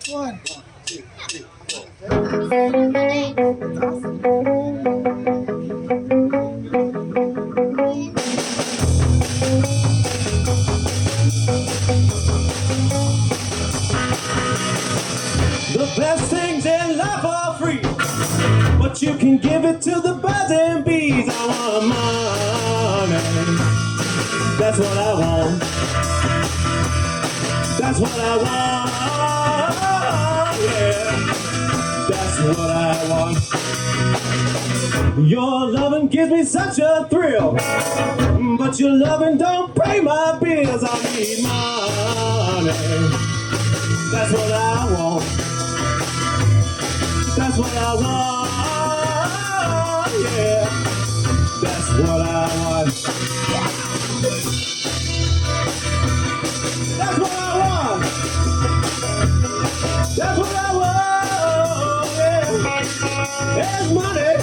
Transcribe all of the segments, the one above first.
One, two, three, The best things in life are free, but you can give it to the birds and bees. I want money, that's what I want. That's what I want, yeah. That's what I want. Your loving gives me such a thrill, but your loving don't pay my bills. I need money, that's what I want. That's what I want, yeah. That's what I want. That's what I want. That's what I want, yeah. There's money.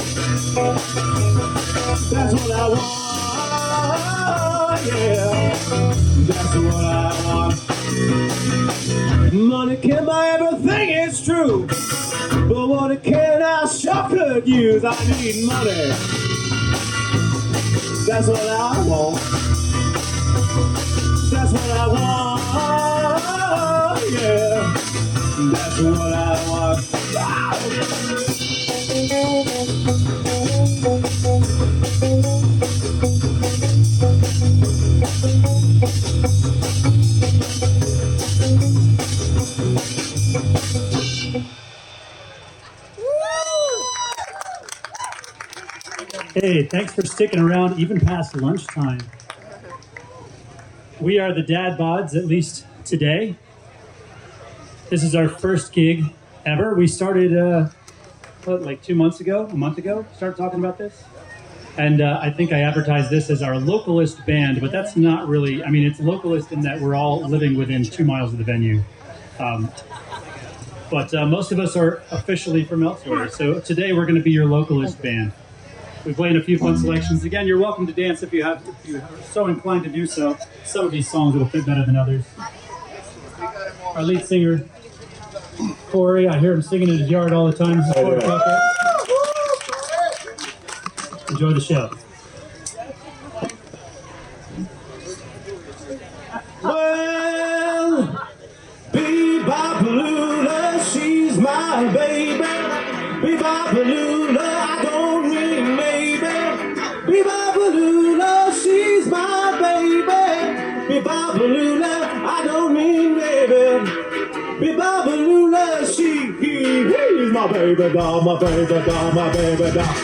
That's what I want, yeah. That's what I want. Money can buy everything, it's true. But what it can I sure could use. I need money. That's what I want. That's what I want, yeah. That's what I want. Hey, thanks for sticking around even past lunchtime. We are the Dad Bods, at least today. This is our first gig ever. We started, like 2 months ago, a month ago, started talking about this. And I think I advertised this as our localist band, but that's not really, I mean, it's localist in that we're all living within 2 miles of the venue. But most of us are officially from elsewhere. So today we're going to be your localist band. We played a few fun selections. Again, you're welcome to dance if you're so inclined to do so. Some of these songs will fit better than others. Our lead singer, Corey, I hear him singing in his yard all the time. Enjoy the show. Well, Bebop-a-lula, she's my baby. Bebop-a-lula, I don't mean maybe. Bebop-a-lula, she's my baby. Bebop-a-lula, I don't mean maybe. Bebop-a-lula, she's my baby doll, my baby doll, my baby doll.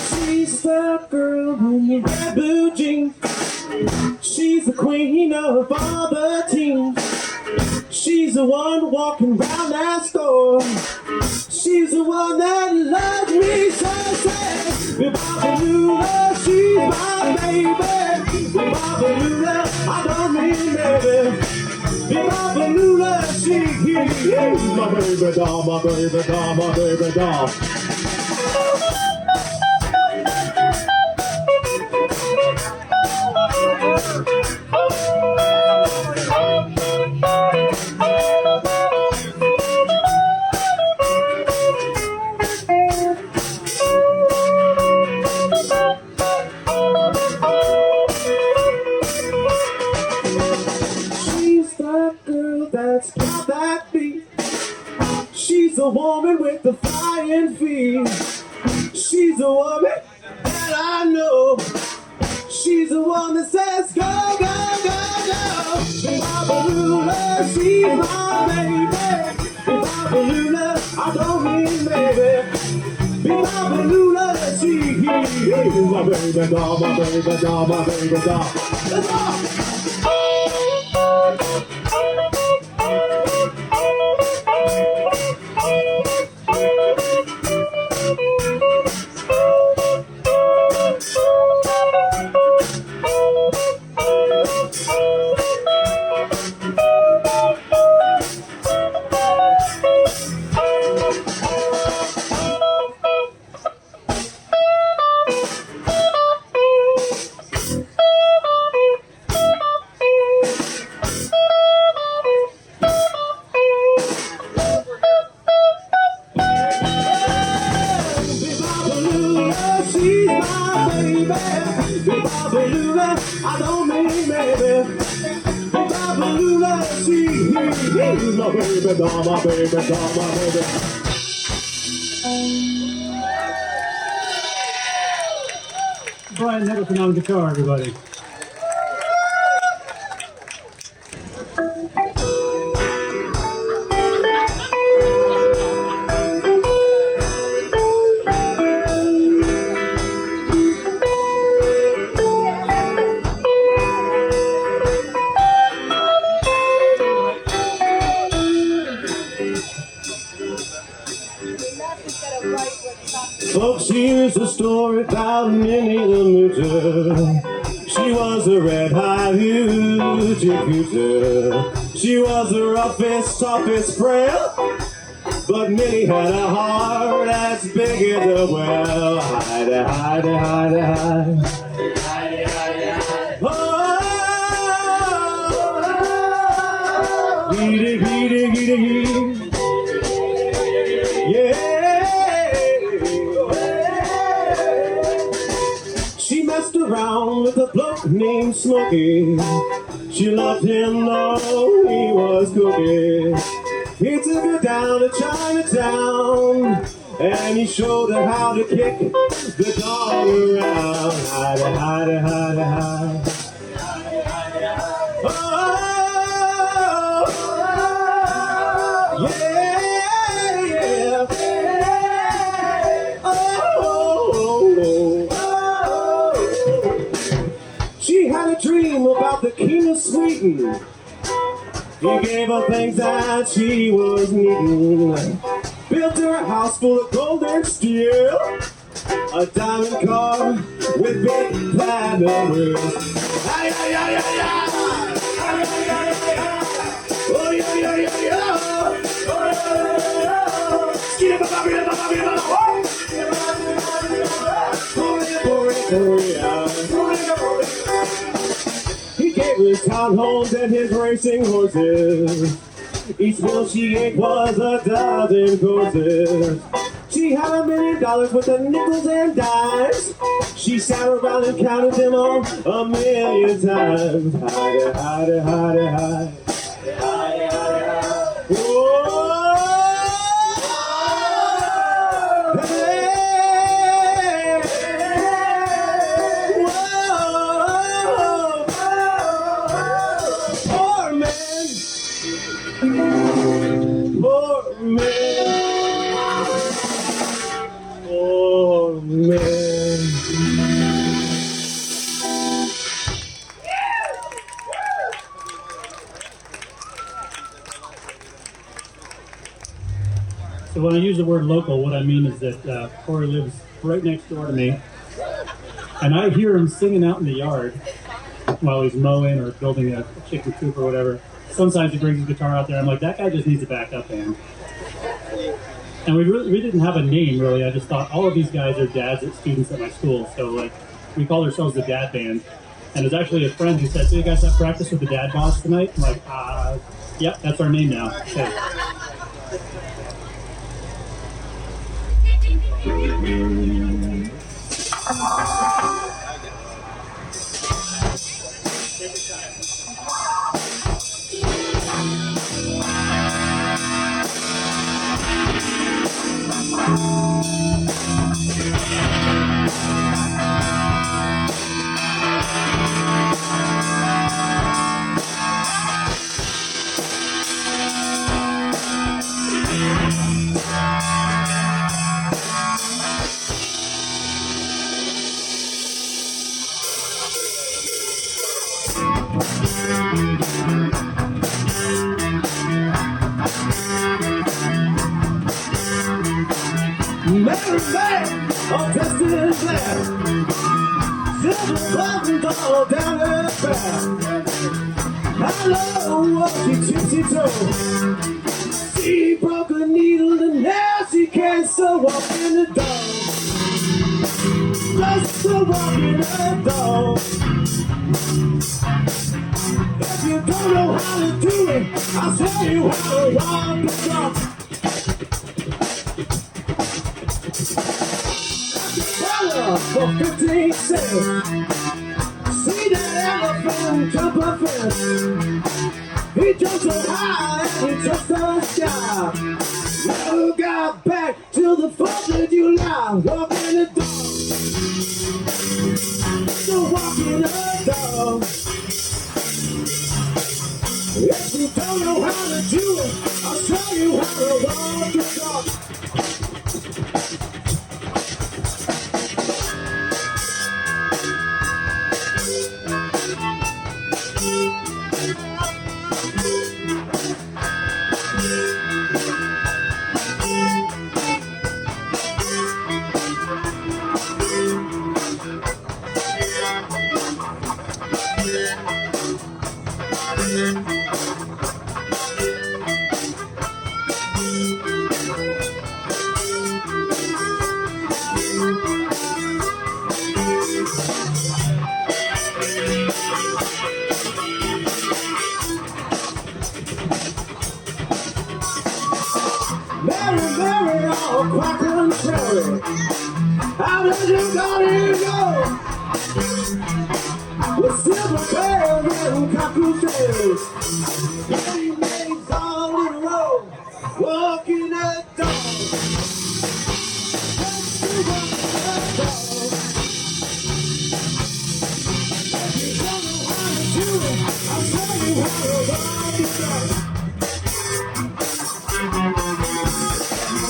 She's the girl in the red blue jeans. She's the queen of all the teams. She's the one walking around that store. She's the one that loves me so sad. Bebop-a-lula, she's my baby. Bebop-a-lula, I don't mean baby. Bebop-a-lula, she's my baby doll, my baby doll, my baby doll. That's got that beat. She's a woman with the flying feet. She's a woman that I know. She's the one that says go, go, go, go. Bebop-a-lula, she's my baby. Bebop-a-lula, I don't mean baby. Bebop-a-lula, she's my baby doll, my baby doll, my baby doll. Let's go! he's my baby doll, my baby doll, my baby. Brian Nicholson on guitar, everybody. Folks, here's a story about Minnie the Moocher. She was a red-hot hoochie coocher. She was the roughest, toughest frail, but Minnie had a heart as big as a well. Hide, hide, hide, hide. Oh, giddy, giddy, giddy, yeah. She messed around with a bloke named Smokey. She loved him though he was cookie. He took her down to Chinatown and he showed her how to kick the dog around. Hide, hide, hide, hide. Oh, yeah, yeah. She had a dream about the king of Sweden. He gave her things that she was needing. Built her a house full of gold and steel, a diamond car with big platinum wheels. Ay, ay, ay, ay, ay. Ay, ay, ay, ay, ay. Oh, yeah, yeah, yeah, yeah. Oh, yeah, yeah, yeah. Skidda, ba, ba, ba, ba, ba, ba, ba. He gave his townhomes and his racing horses. Each meal she ate was a dozen courses. She had $1 million worth of nickels and dimes. She sat around and counted them all 1,000,000 times. Hide, hide, hide, hide. Whoa. Oh man. So when I use the word local, what I mean is that Corey lives right next door to me, and I hear him singing out in the yard while he's mowing or building a chicken coop or whatever. Sometimes he brings his guitar out there. I'm like, that guy just needs a backup band. And we didn't have a name really. I just thought all of these guys are dads at students at my school, so like we called ourselves the Dad Band. And there's actually a friend who said, "So you guys have practice with the Dad Bods tonight?" I'm like, yep, that's our name now. Okay. Mary Beth, all dressed in black, silver buttons all down her back. Hello, she tipsy-toe. She broke a needle and now she can't so walk in the door. Just to walk in the door. If you don't know how to do it, I'll show you how to walk the talk. For 15 cents, see that elephant jump a fence. He jumped so high and he touched the sky. Never got back till the 4th of July. Walking the dog, so walking the dog. If you don't know how to do it, I'll show you how to walk the dog. Mary, Mary, all quack and cherry. How did you got it go? With silver bells and cockatoos. Many maids all in a row, walking the dog. Let's do what the dog. If you don't know how to do it, I'll show you how to walk the dog.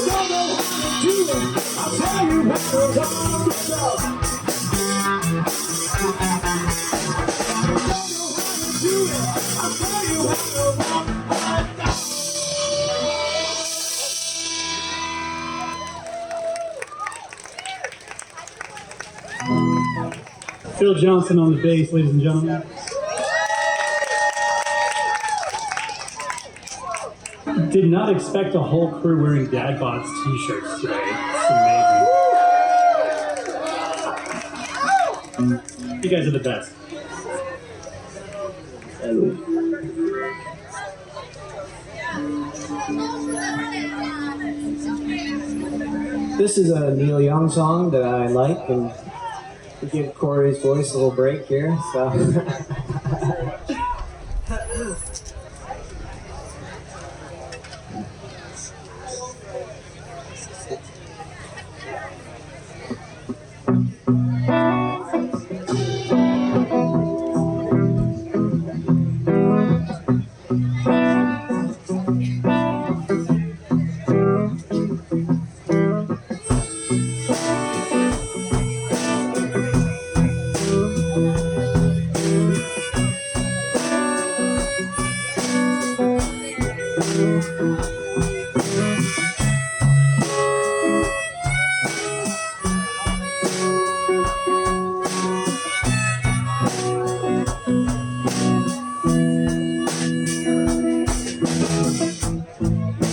Don't know how to do it, I'll tell you how to walk the dog. Don't know how to do it, I'll tell you how to walk the dog. Phil Johnson on the bass, ladies and gentlemen. Did not expect a whole crew wearing Dad Bods t-shirts today. It's amazing. You guys are the best. This is a Neil Young song that I like, and we give Corey's voice a little break here. So.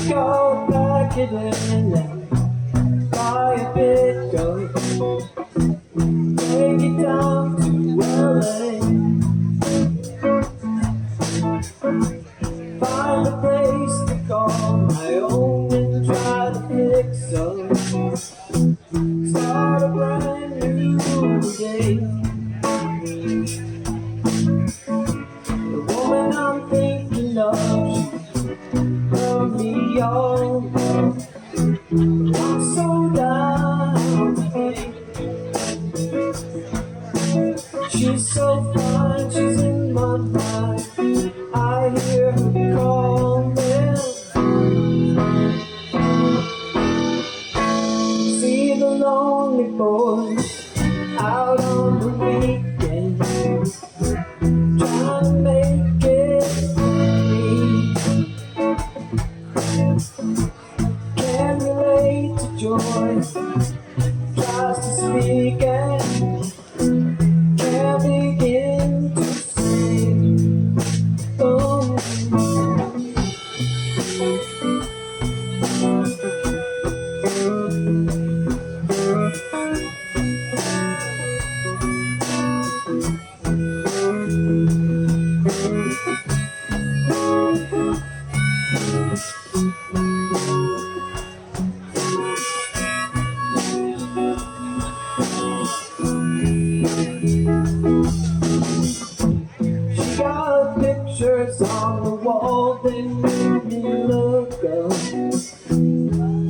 Go back again and buy a bit, go take it down to LA. Find a place to call my own and try to fix up. Start a brand new day. The woman I'm thinking of, me all I'm so down today. She's so fine, she's in my mind. I hear her calling. See the lonely boys out on the weekend, trying to make it free. Can't relate to joy, tries to speak and can't begin to sing. Oh. She got a picture pictures on the wall, they make me look up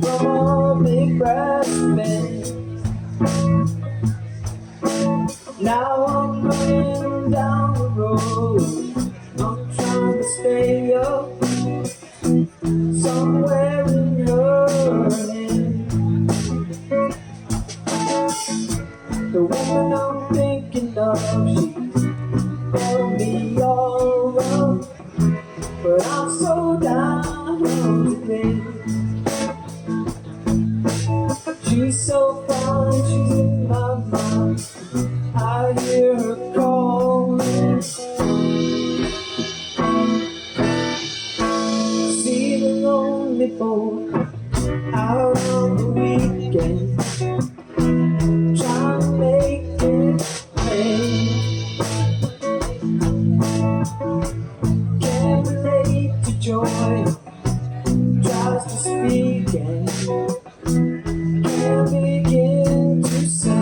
from a big brass band. Now I'm running down the road, I'm trying to stay up somewhere in her hand. The woman I'm thinking of, she called me all up, but I'm so down today. She's so fine, she's in my mind, I hear her calling. See the lonely boy out on the weekend, trying to make it pay. Can't relate to joy, tries to speak and can't begin to say.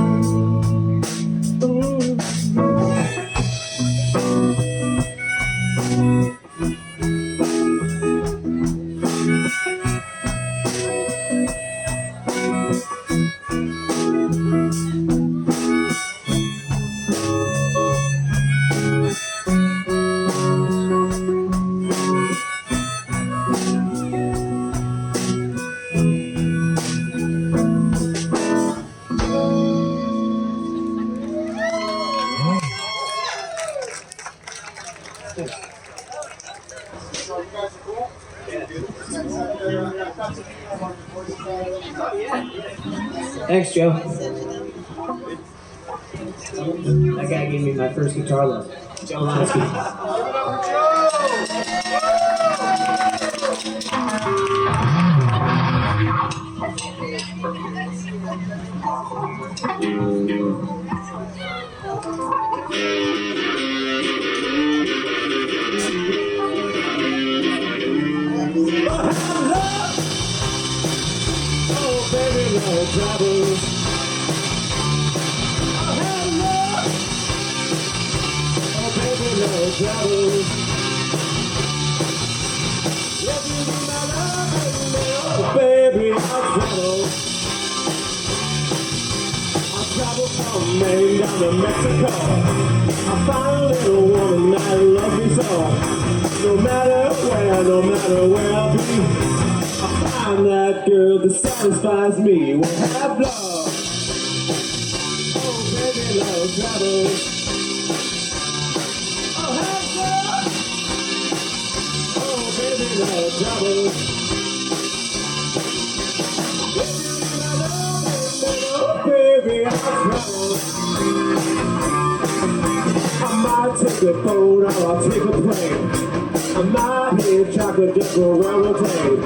Thanks, Joe. That guy gave me my first guitar lesson. Joe Lansky. Oh, baby, no troubles. I have love. Oh, baby, no troubles. If you be my love, baby, I'll travel. I'll travel from Maine down to Mexico. I'll find a little woman that loves me so. No matter where I'll be, I'm that girl that satisfies me. We'll have love. Oh, baby, love travels. I'll have love. Oh, baby, love travels. Baby, I'll travel. I might take a boat or I'll take a plane. I might hit chocolate dip or orangutan.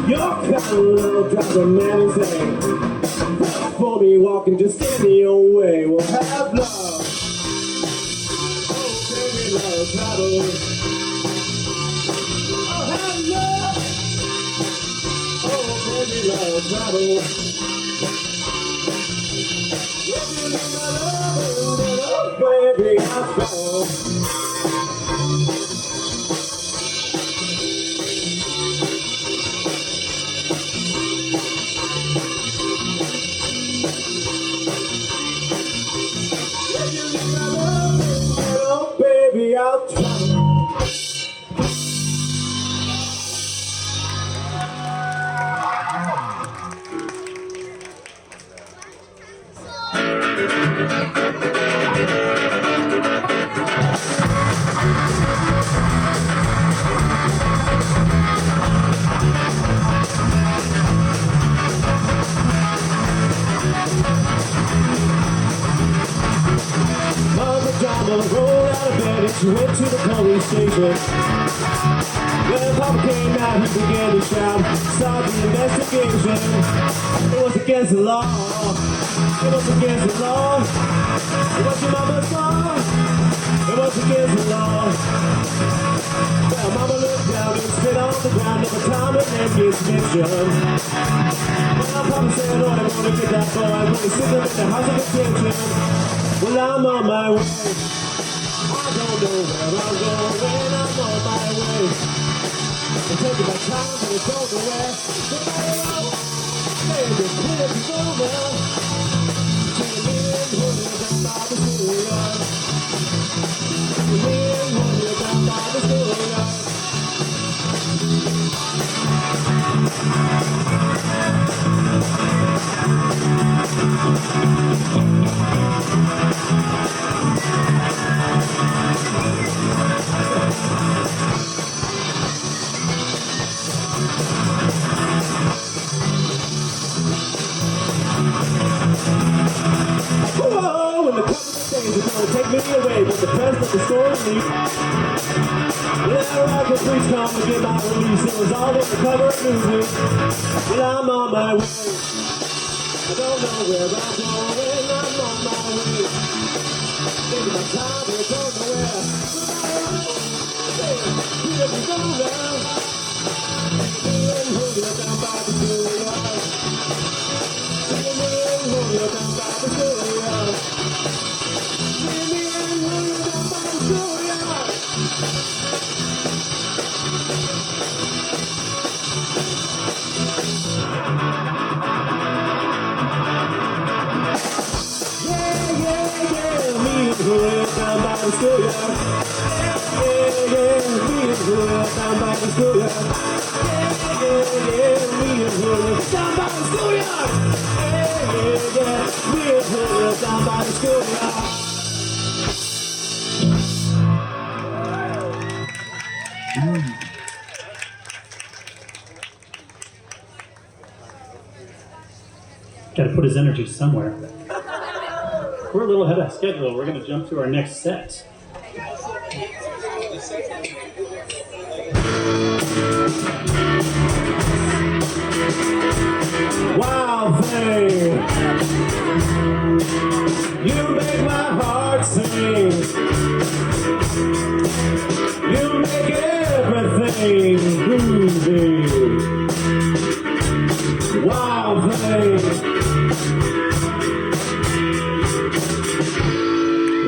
Your kind of love drives a man insane. For me walking just in your way, we'll have love. Oh, baby, love travels. I'll have love. Oh, baby, love travels. If you need my love, baby, I'll travel. Baby, I'll travel. Mama rolled out of bed and she went to the police station. When Papa came out, he began to shout, start the investigation. It was against the law. It was against the law. It was your mama's law. It was against the law. Well, Mama looked down and spit on the ground every time her name gets mentioned. Well, Papa said, oh, I want to get that boy when he sits up in the house of detention. Well, I'm on my way. I don't know where I'm going. I'm on taking my time and it's on the way. Baby, clear the road now. Take me in when you're down by the schoolyard. Take me in when you're down by the schoolyard. Whoa, and the couple of days are gonna take me away with the best of the story me. Well, I could please come to get my release. It was all in the cover of movie. Well, I'm on my way. I don't know where I'm going. I'm on my way. Taking my time, but it's on the way. Here we go now. Hold you down by the schoolyard. Hold you down by the schoolyard. Hold you down by the schoolyard. Yeah, me and Julia down by the schoolyard. Yeah, me and Julia down by the schoolyard. Yeah, me and Julia down by the schoolyard. Yeah, me and Julia down by the schoolyard. Got to put his energy somewhere. We're a little ahead of schedule. We're going to jump to our next set. Wild thing, you make my heart sing. You make everything groovy. Wild thing,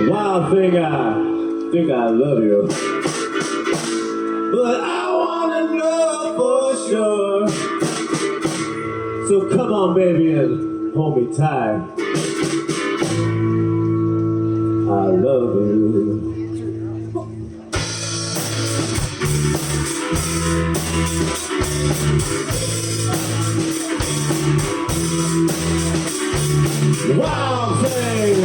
wild thing, I think I love you, but I wanna know for sure. So come on, baby, and hold me tight. I love you. Wild thing,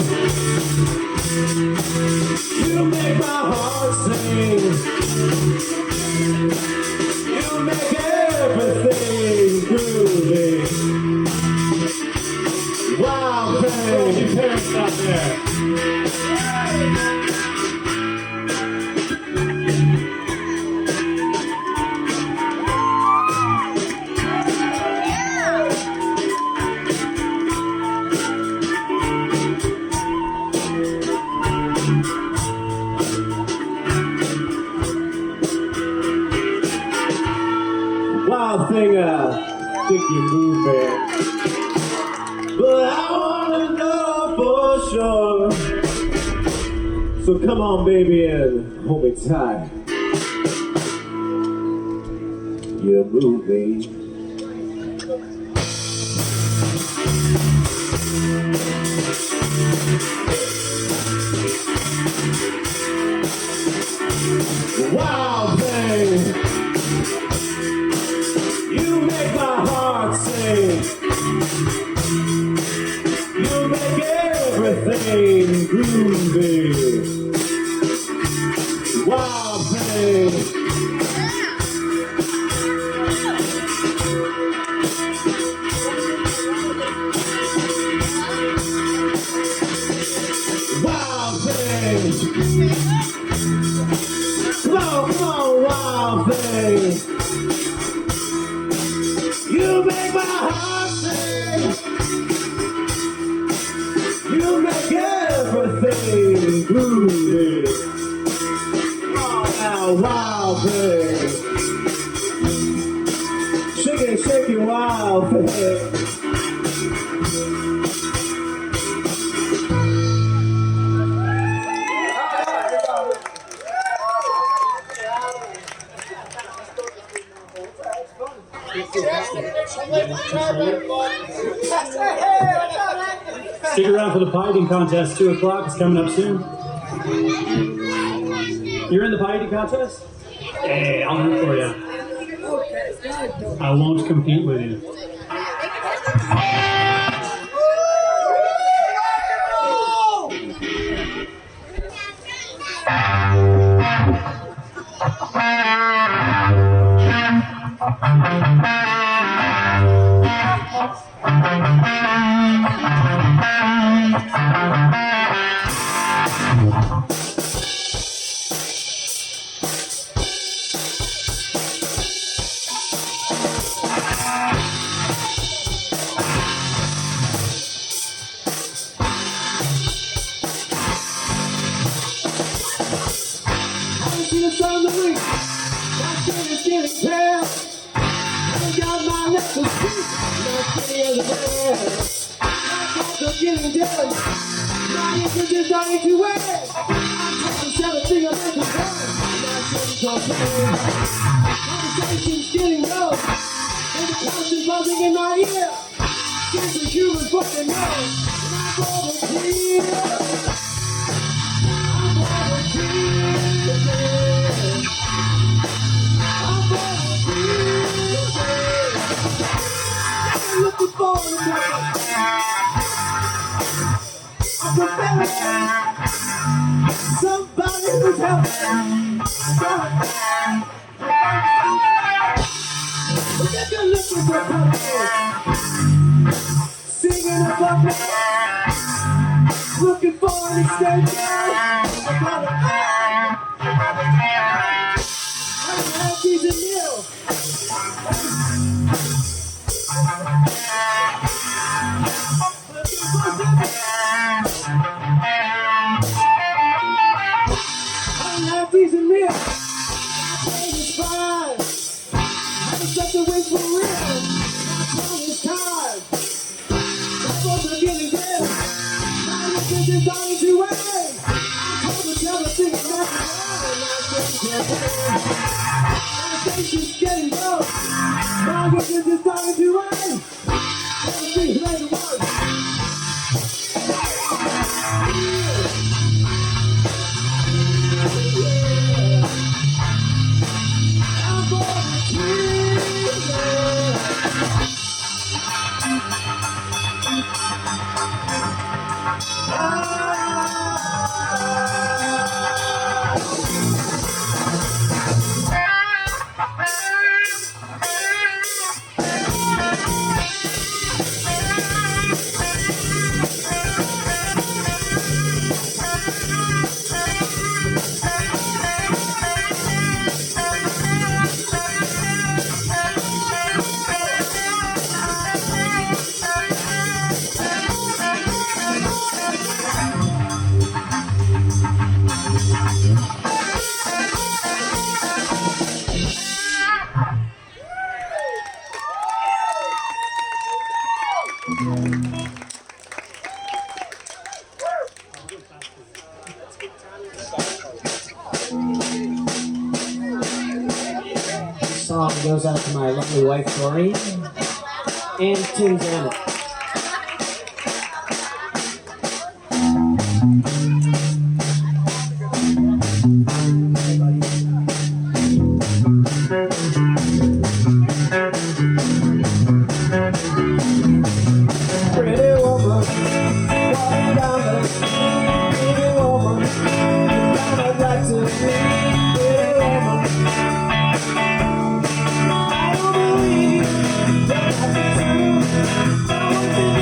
you make my heart sing. You make everything groovy. Wild thing, your parents out there. Wild thing, I think you move it, but I wanna know for sure. So come on, baby, and hold me tight. You're moving. Wild thing, you make my heart sing. You make everything groovy. Wild thing, wild thing. Come on, wild thing. You make my heart sing. You make everything groovy. Oh, now, wild thing. Shake it, wild thing. Stick around for the pie eating contest. 2 o'clock is coming up soon. You're in the pie eating contest? Hey, I'll root for you. I won't compete with you. Conversation's getting low, and the constant buzzing in my ear. Since the human fucking knows, and I'm volunteer. I'm volunteer. I'm volunteer. I'm looking for the I'm preparing somebody who's helping. If you're looking for company, singing about me, looking for an extension, I'm Yankees and Neil. I'm Yankees and Neil. It's fine. Set the wings for real. My time is time. My folks are getting dead. My listeners is dying to wait. I'm told to tell the singing that my station's getting low. My listeners is dying to wait. Everything play the word. I'm This song goes out to my lovely wife, Doreen, and Tim Janet. pretty woman, walking down the pretty woman, down I'd like to be, pretty woman. I don't believe that I can do. I want to do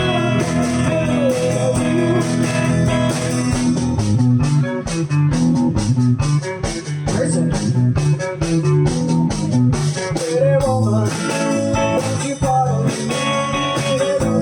pretty woman, won't you pardon me? Pretty woman,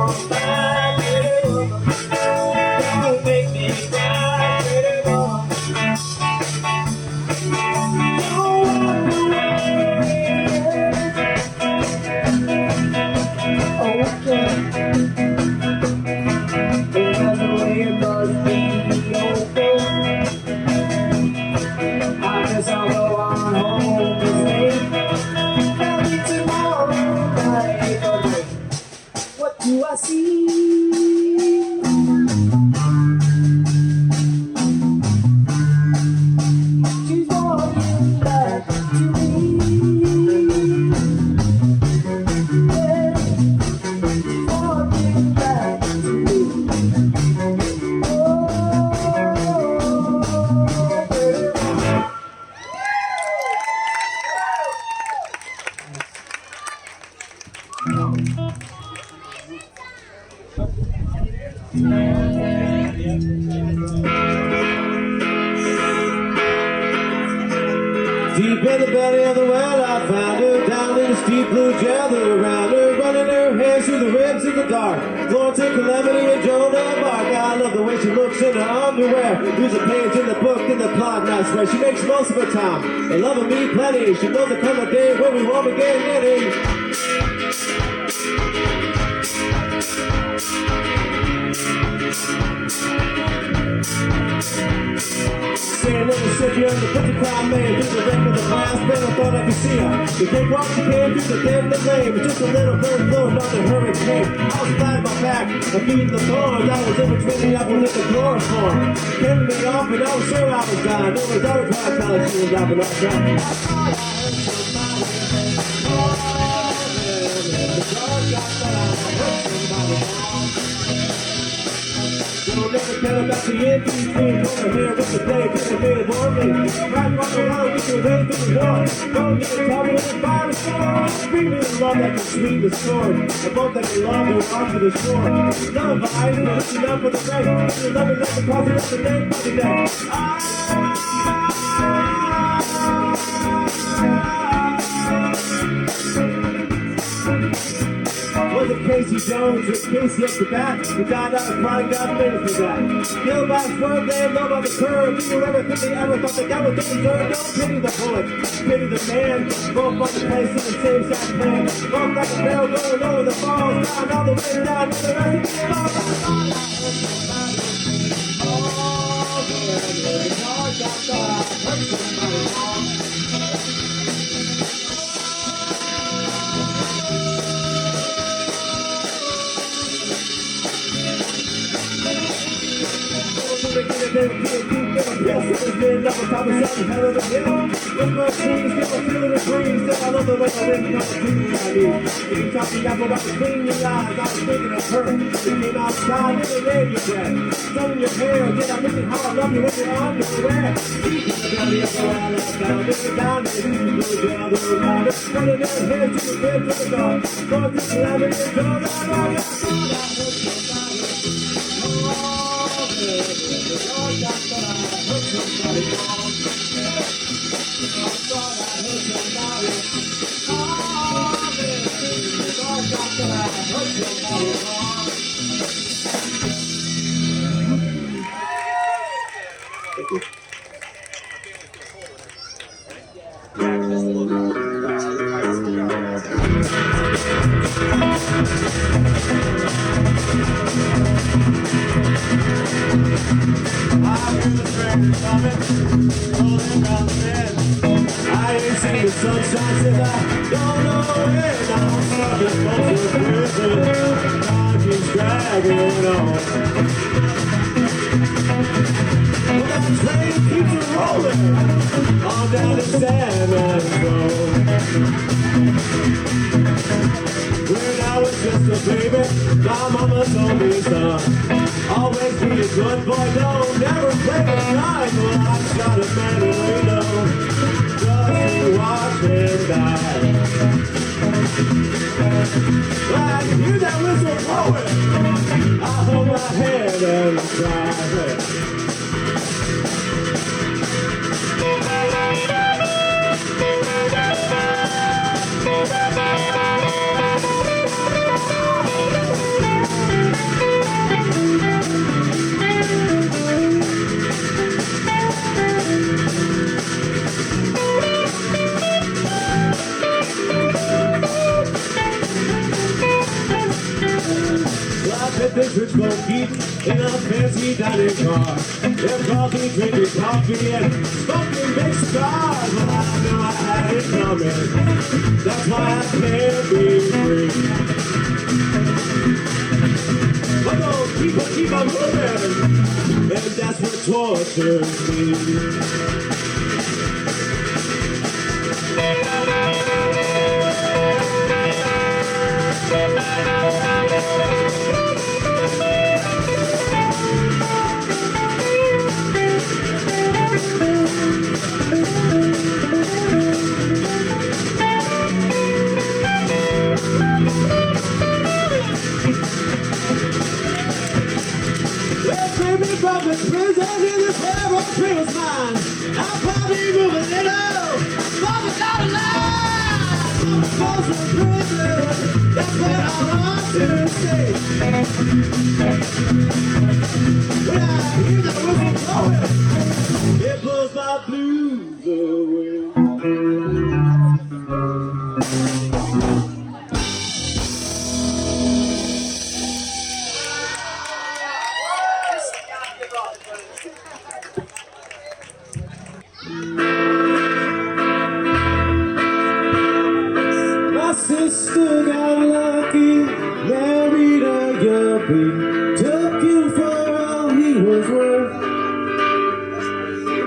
on back, pretty woman. Don't make me cry, pretty woman. What do I see? She's walking back to me. Yeah, walking back to me. Oh, deep in the belly of the well, I found her. Down in the steep blue gel around her, running her hands through the ribs in the dark. Florence and Calamity and Joan of Arc. I love the way she looks in her underwear. There's a page in the book in the plot, and I swear she makes most of her time. And loving me plenty. She knows there come a day when we won't begin getting. Saying little shit, you the picture crowd made. Just a wreck of the glass band, I thought I could see her. The big walk she came through the damn the lane. But just a little bird blowing on the hurricane. I was flat on my back, I'm feeding the thorns. I was in between the apple and the chloroform. Carried me off, and I was sure I was dying. No one's always trying to tell her she was dropping off track. I thought I heard don't never tell about the empty dreams. Over here with the day, cause they made it for me. Right from around, get your way through the door. Don't get it trouble in the fire store. Screaming in love that can sweeten the sword. A boat that can love go off to the shore. Love vibes, and listen up for the rain. You love me like the coffee of the day for the day. Was it Casey Jones or Casey up the bat? He died out of chronic diabetes for that. Killed by a swerve, they know about the curve. Do you ever think they ever thought that that was the deserve? Don't pity the bullet, pity the man. Both on the place in the same shot plan. Both like a barrel going over the falls. Down all the way down to the rest of the falls. Oh, I ain't seen the sunshine since I don't know when. I'm stuck in most of prison. Time keeps dragging on. Well, that train keeps rolling on down to San Antonio. When I was just a baby, my mama told me, son, always be a good boy, don't never play the side. Well, I shot a man who we know, just to watch him die. Well, I hear that whistle blowing, I hold my head and cry. I bet this rich folk eat in a fancy dining car. They're probably drinking coffee and smoking big cigars. Well, I know I had it coming. That's why I can't be free. But those people keep on moving, and that's what tortures me. From the prison in this terrible feels mine. I'll probably move a little, but without a lie. I'm supposed to prison, that's what I want to say. When I hear the whistle blowing, it blows my blues away. My sister got lucky, married a yuppie, took him for all he was worth.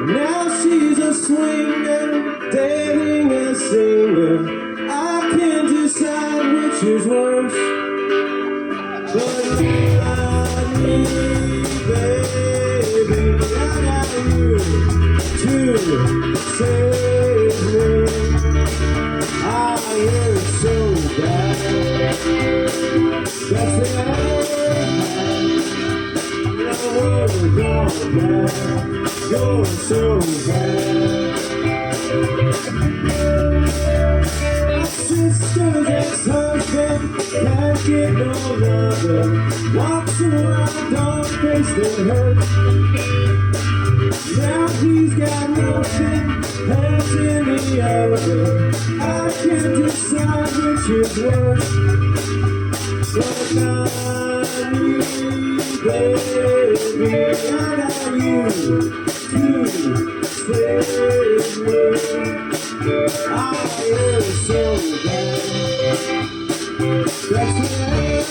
Now she's a swinger, dating a singer. I can't decide which is worse. But I need, baby, I got you to save me. I am so bad. That's the end. You're bad. You're so bad. My sister's ex-husband can't get no lover. Walks around, don't face the hurt. Now he's got nothing, hands in the other. I can't decide which is worse. But I need, baby, I got you to save me. I am so bad. That's the end.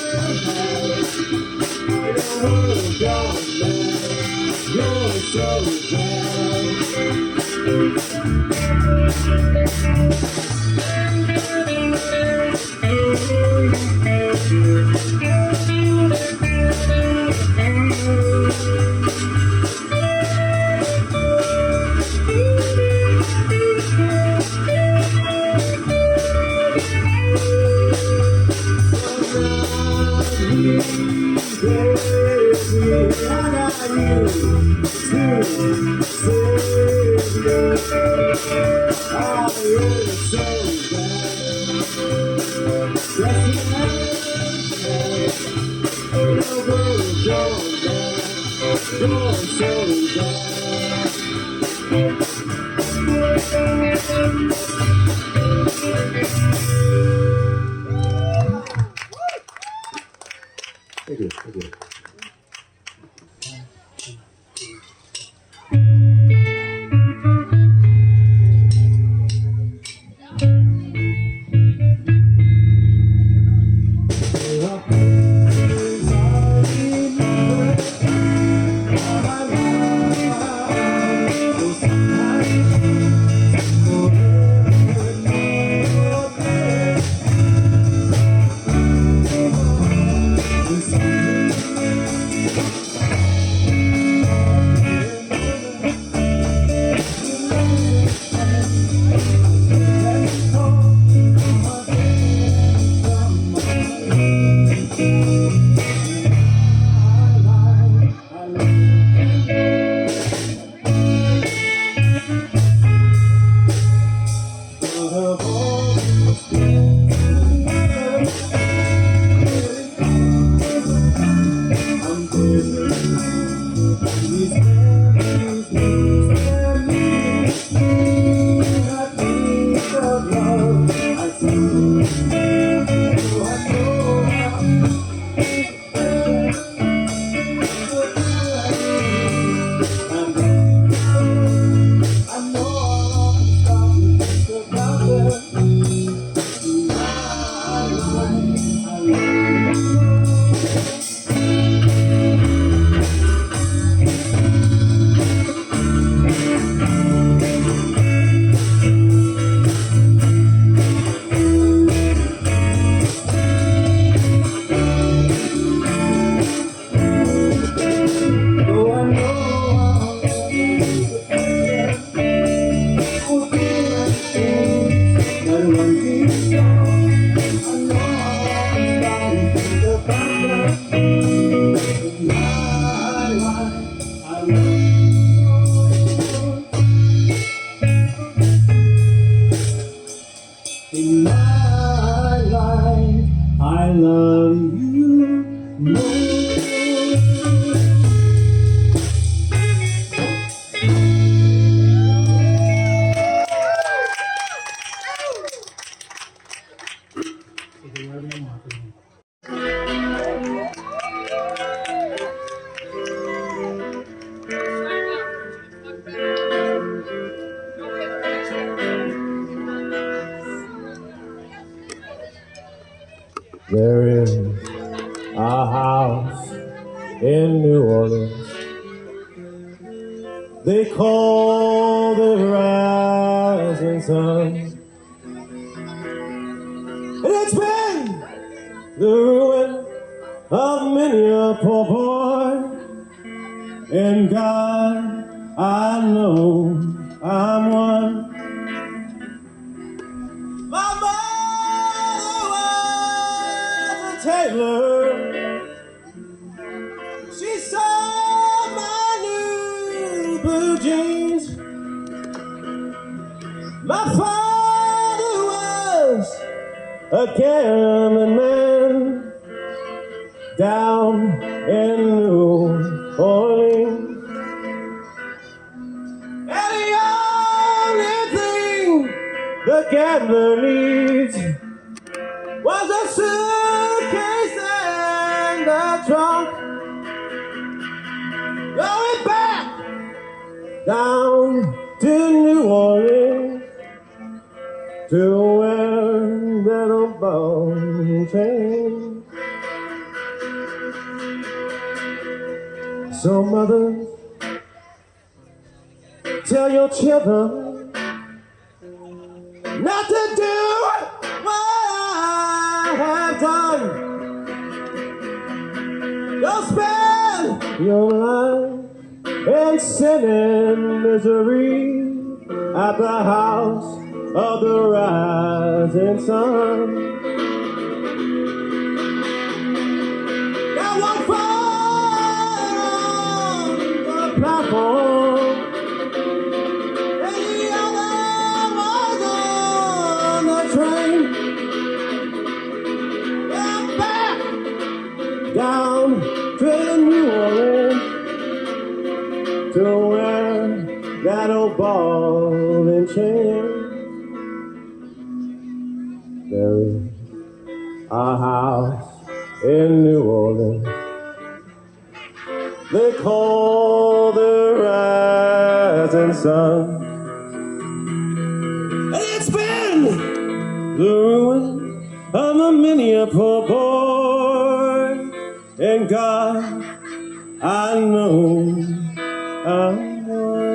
In a world gone mad, you're so bad. Thank you. Thank you. you more. There is a house in New Orleans they call the rising sun, and it's been the ruin of many a poor boy. And God, I know I'm one. My mother was a tailor. She saw my new blue jeans. My father was a gambling man down in New Orleans. And the only thing the gambler needs was a suitcase and a trunk. Going back down to New Orleans to wear that old ball chain. So mother, tell your children not to do what I have done. Don't spend your life in sin and misery at the house of the rising sun. Now one fire on the platform, and the other was on the train. And back down to New Orleans to wear that old ball and chain. There is a house in New Orleans they call the rising sun, and it's been the ruin of a many a poor boy. And God, I know I'm one.